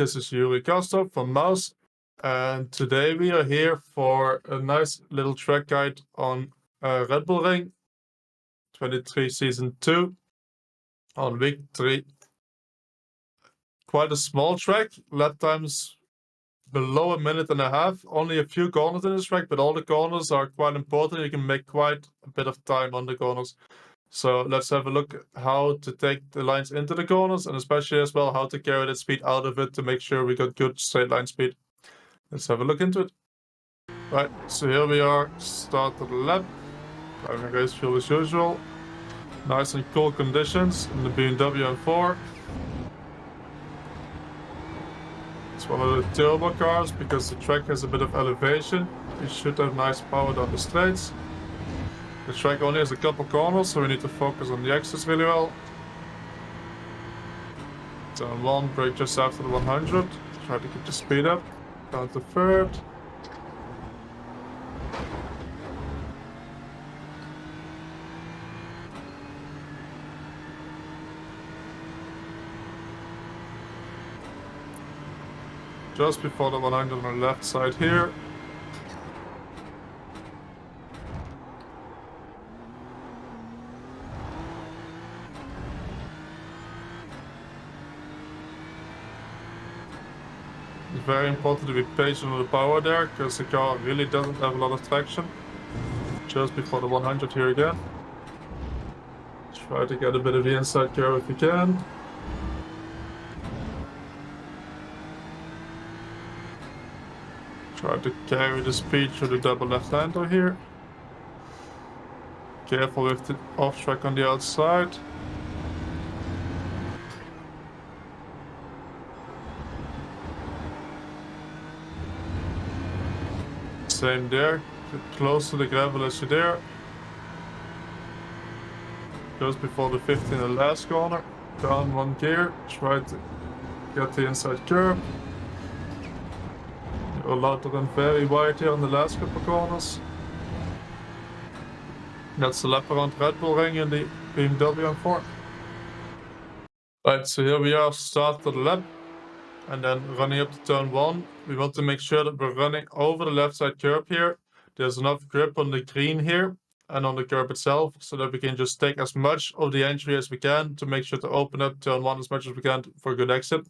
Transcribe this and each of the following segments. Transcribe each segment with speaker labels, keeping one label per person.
Speaker 1: this is Yuri Kasdorp from Mouse, and today we are here for a nice little track guide on Red Bull Ring 23 Season 2 on week 3. Quite a small track, lap times below a minute and a half, only a few corners in this track, but all the corners are quite important. You can make quite a bit of time on the corners. So let's have a look at how to take the lines into the corners, and especially as well how to carry that speed out of it to make sure we got good straight line speed. Let's have a look into it. Right, so here we are, start of the lap. Driving race fuel as usual. Nice and cool conditions in the BMW M4. It's one of the turbo cars because the track has a bit of elevation. We should have nice power down the straights. The track only has a couple corners, so we need to focus on the exits really well. Turn 1, brake just after the 100. Try to keep the speed up. Down to third. Just before the 100 on the left side here. It's very important to be patient with the power there, because the car really doesn't have a lot of traction. Just before the 100 here again. Try to get a bit of the inside curve if you can. Try to carry the speed through the double left-hander here. Careful with the off-track on the outside. Same there, get close to the gravel as you dare. Just before the 50 in the last corner, down one gear, try to get the inside curve. You're allowed to run very wide here on the last couple corners. That's the lap around Red Bull Ring in the BMW M4. Right, so here we are, start of the lap. And then running up to turn 1, we want to make sure that we're running over the left side curb here. There's enough grip on the green here and on the curb itself, so that we can just take as much of the entry as we can to make sure to open up turn 1 as much as we can for a good exit.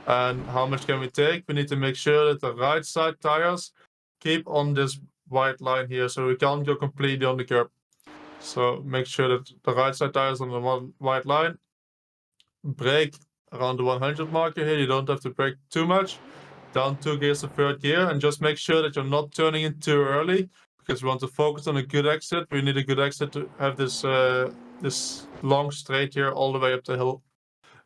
Speaker 1: And how much can we take? We need to make sure that the right side tires keep on this white line here, so we can't go completely on the curb. So make sure that the right side tires on the white line. Brake around the 100 marker here. You don't have to brake too much. Down 2 gears to third gear, and just make sure that you're not turning in too early, because we want to focus on a good exit. We need a good exit to have this this long straight here all the way up the hill.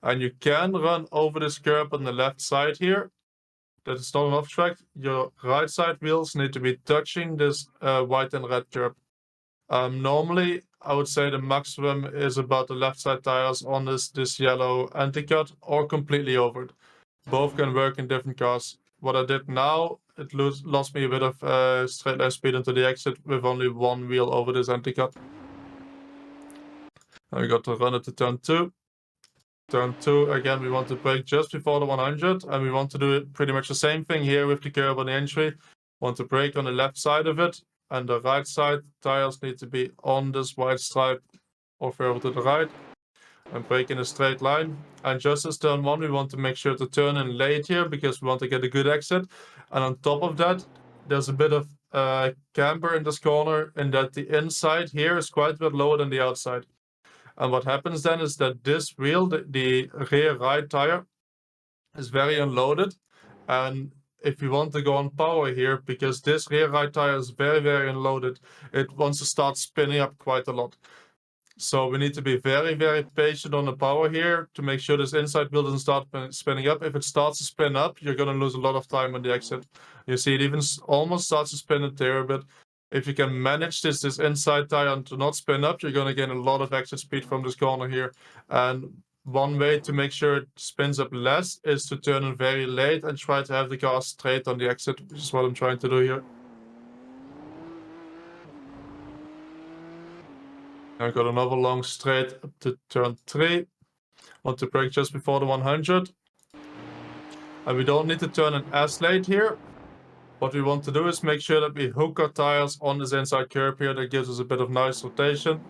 Speaker 1: And you can run over this curb on the left side here. That is not an off track. Your right side wheels need to be touching this white and red curb. Normally, I would say the maximum is about the left side tires on this yellow anti-cut, or completely over it. Both can work in different cars. What I did now, it lost me a bit of straight line speed into the exit with only one wheel over this anti-cut. Now we got to run it to turn 2. Turn 2, again, we want to brake just before the 100, and we want to do it pretty much the same thing here with the curb on the entry. Want to brake on the left side of it, and the right side tires need to be on this white stripe or further to the right, and brake in a straight line. And just as turn 1, we want to make sure to turn in late here, because we want to get a good exit. And on top of that, there's a bit of camber in this corner, in that the inside here is quite a bit lower than the outside. And what happens then is that this wheel, the rear right tire, is very unloaded. And if you want to go on power here, because this rear right tire is very, very unloaded, it wants to start spinning up quite a lot. So we need to be very, very patient on the power here to make sure this inside wheel doesn't start spinning up. If it starts to spin up, you're going to lose a lot of time on the exit. You see, it even almost starts to spin it there a bit. If you can manage this inside tire to not spin up, you're going to gain a lot of exit speed from this corner here. And one way to make sure it spins up less is to turn in very late and try to have the car straight on the exit, which is what I'm trying to do here. I've got another long straight up to turn 3. Want to brake just before the 100. And we don't need to turn an S late here. What we want to do is make sure that we hook our tires on this inside curb here. That gives us a bit of nice rotation.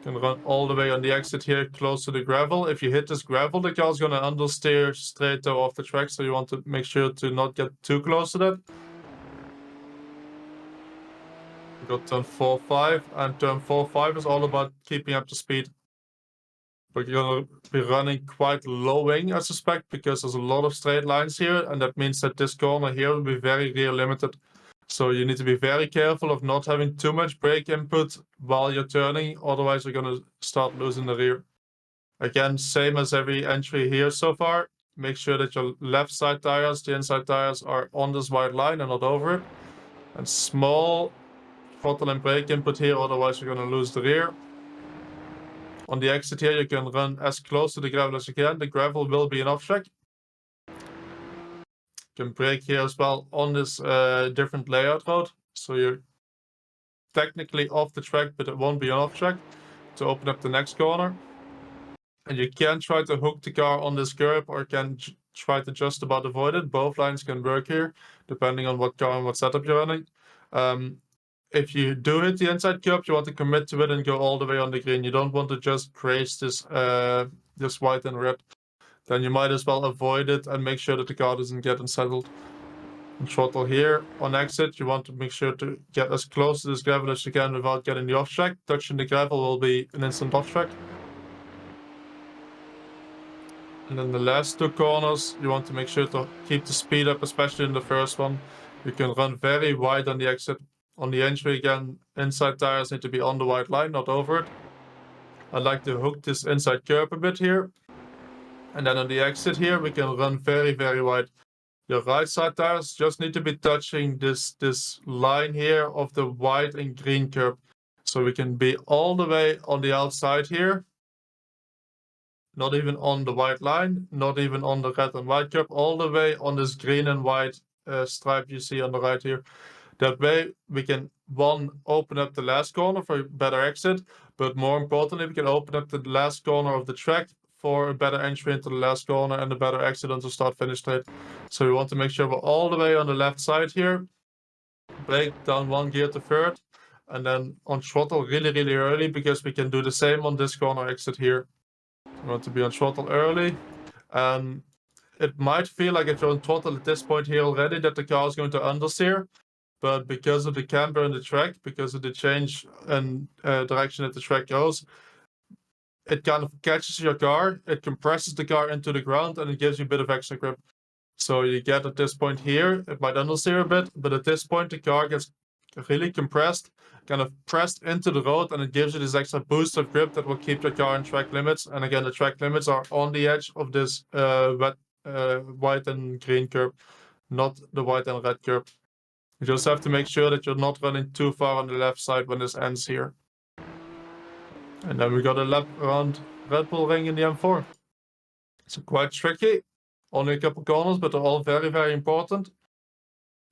Speaker 1: Can run all the way on the exit here, close to the gravel. If you hit this gravel, the car's going to understeer straight off the track, so you want to make sure to not get too close to that. We got turn 4-5, and turn 4-5 is all about keeping up the speed. We're going to be running quite low wing, I suspect, because there's a lot of straight lines here, and that means that this corner here will be very rear limited. So you need to be very careful of not having too much brake input while you're turning, otherwise you're going to start losing the rear. Again, same as every entry here so far. Make sure that your left side tires, the inside tires, are on this white line and not over it. And small throttle and brake input here, otherwise you're going to lose the rear. On the exit here, you can run as close to the gravel as you can. The gravel will be an off track. You can brake here as well on this different layout road. So you're technically off the track, but it won't be an off track to open up the next corner. And you can try to hook the car on this curb, or can try to just about avoid it. Both lines can work here, depending on what car and what setup you're running. If you do hit the inside curb, you want to commit to it and go all the way on the green. You don't want to just graze this this white and red. Then you might as well avoid it and make sure that the car doesn't get unsettled. And throttle here on exit, you want to make sure to get as close to this gravel as you can without getting the off track. Touching the gravel will be an instant off track. And then the last two corners, you want to make sure to keep the speed up, especially in the first one. You can run very wide on the exit. On the entry again, inside tires need to be on the white line, not over it. I like to hook this inside curb a bit here. And then on the exit here, we can run very, very wide. Your right side tires just need to be touching this line here of the white and green curb. So we can be all the way on the outside here. Not even on the white line, not even on the red and white curb, all the way on this green and white stripe you see on the right here. That way we can, one, open up the last corner for a better exit, but more importantly, we can open up the last corner of the track for a better entry into the last corner and a better exit onto start-finish straight. So we want to make sure we're all the way on the left side here. Brake down one gear to third, and then on throttle really, really early, because we can do the same on this corner exit here. You want to be on throttle early. It might feel like if you're on throttle at this point here already that the car is going to understeer, but because of the camber in the track, because of the change in direction that the track goes, it kind of catches your car, it compresses the car into the ground, and it gives you a bit of extra grip. So you get at this point here, it might understeer a bit, but at this point the car gets really compressed, kind of pressed into the road, and it gives you this extra boost of grip that will keep your car in track limits. And again, the track limits are on the edge of this white and green curb, not the white and red curb. You just have to make sure that you're not running too far on the left side when this ends here. And then we got a lap around Red Bull Ring in the M4. It's quite tricky, only a couple corners, but they're all very, very important.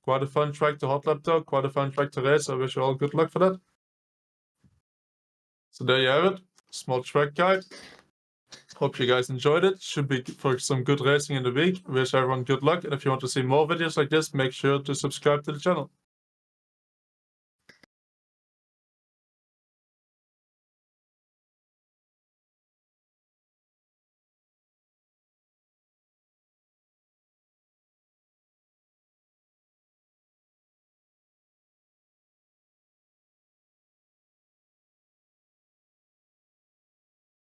Speaker 1: Quite a fun track to hot lap though, quite a fun track to race. I wish you all good luck for that. So there you have it, small track guide. Hope you guys enjoyed it. Should be for some good racing in the week. Wish everyone good luck, and if you want to see more videos like this, make sure to subscribe to the channel.